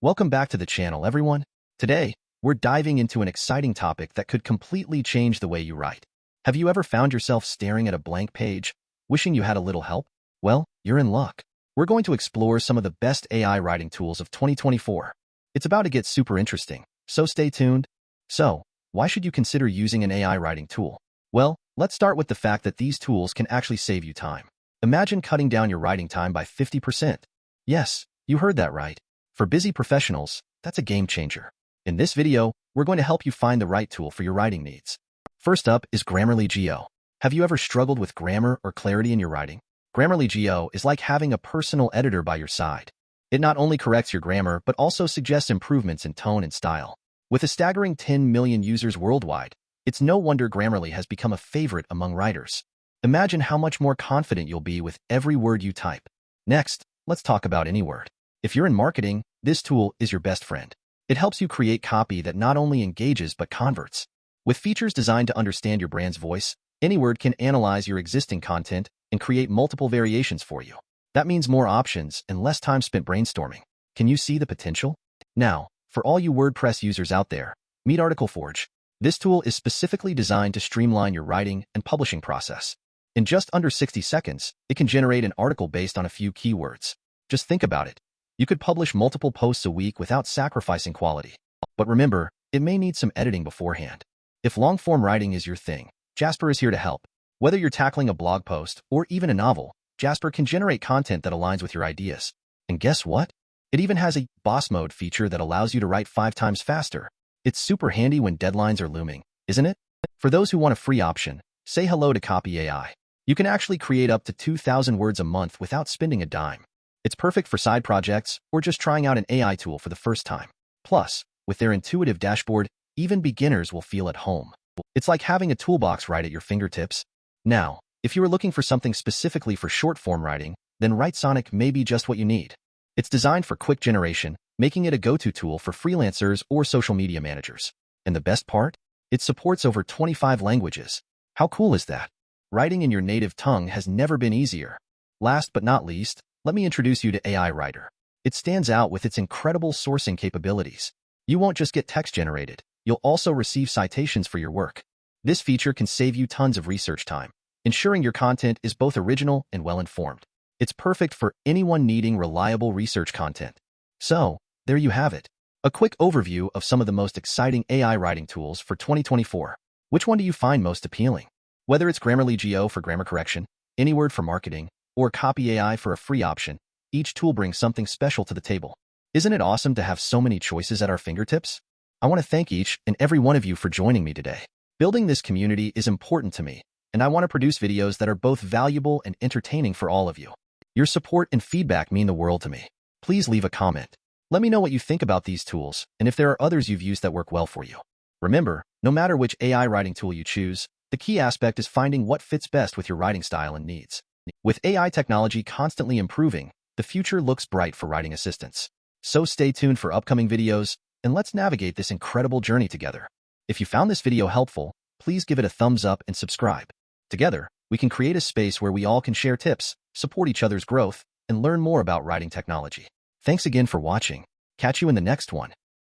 Welcome back to the channel, everyone. Today, we're diving into an exciting topic that could completely change the way you write. Have you ever found yourself staring at a blank page, wishing you had a little help? Well, you're in luck. We're going to explore some of the best AI writing tools of 2024. It's about to get super interesting, so stay tuned. So, why should you consider using an AI writing tool? Well, let's start with the fact that these tools can actually save you time. Imagine cutting down your writing time by 50%. Yes, you heard that right. For busy professionals, that's a game changer. In this video, we're going to help you find the right tool for your writing needs. First up is GrammarlyGO. Have you ever struggled with grammar or clarity in your writing? GrammarlyGO is like having a personal editor by your side. It not only corrects your grammar, but also suggests improvements in tone and style. With a staggering 10 million users worldwide, it's no wonder Grammarly has become a favorite among writers. Imagine how much more confident you'll be with every word you type. Next, let's talk about Anyword. If you're in marketing, this tool is your best friend. It helps you create copy that not only engages but converts. With features designed to understand your brand's voice, Anyword can analyze your existing content and create multiple variations for you. That means more options and less time spent brainstorming. Can you see the potential? Now, for all you WordPress users out there, meet Article Forge. This tool is specifically designed to streamline your writing and publishing process. In just under 60 seconds, it can generate an article based on a few keywords. Just think about it. You could publish multiple posts a week without sacrificing quality. But remember, it may need some editing beforehand. If long-form writing is your thing, Jasper is here to help. Whether you're tackling a blog post or even a novel, Jasper can generate content that aligns with your ideas. And guess what? It even has a boss mode feature that allows you to write 5 times faster. It's super handy when deadlines are looming, isn't it? For those who want a free option, say hello to Copy AI. You can actually create up to 2,000 words a month without spending a dime. It's perfect for side projects or just trying out an AI tool for the first time. Plus, with their intuitive dashboard, even beginners will feel at home. It's like having a toolbox right at your fingertips. Now, if you are looking for something specifically for short-form writing, then WriteSonic may be just what you need. It's designed for quick generation, making it a go-to tool for freelancers or social media managers. And the best part? It supports over 25 languages. How cool is that? Writing in your native tongue has never been easier. Last but not least, let me introduce you to AI Writer. It stands out with its incredible sourcing capabilities. You won't just get text generated, you'll also receive citations for your work. This feature can save you tons of research time, ensuring your content is both original and well-informed. It's perfect for anyone needing reliable research content. So, there you have it. A quick overview of some of the most exciting AI writing tools for 2024. Which one do you find most appealing? Whether it's GrammarlyGO for grammar correction, Anyword for marketing, or Copy AI for a free option, each tool brings something special to the table. Isn't it awesome to have so many choices at our fingertips? I want to thank each and every one of you for joining me today. Building this community is important to me, and I want to produce videos that are both valuable and entertaining for all of you. Your support and feedback mean the world to me. Please leave a comment. Let me know what you think about these tools and if there are others you've used that work well for you. Remember, no matter which AI writing tool you choose, the key aspect is finding what fits best with your writing style and needs. With AI technology constantly improving, the future looks bright for writing assistants. So stay tuned for upcoming videos, and let's navigate this incredible journey together. If you found this video helpful, please give it a thumbs up and subscribe. Together, we can create a space where we all can share tips, support each other's growth, and learn more about writing technology. Thanks again for watching. Catch you in the next one.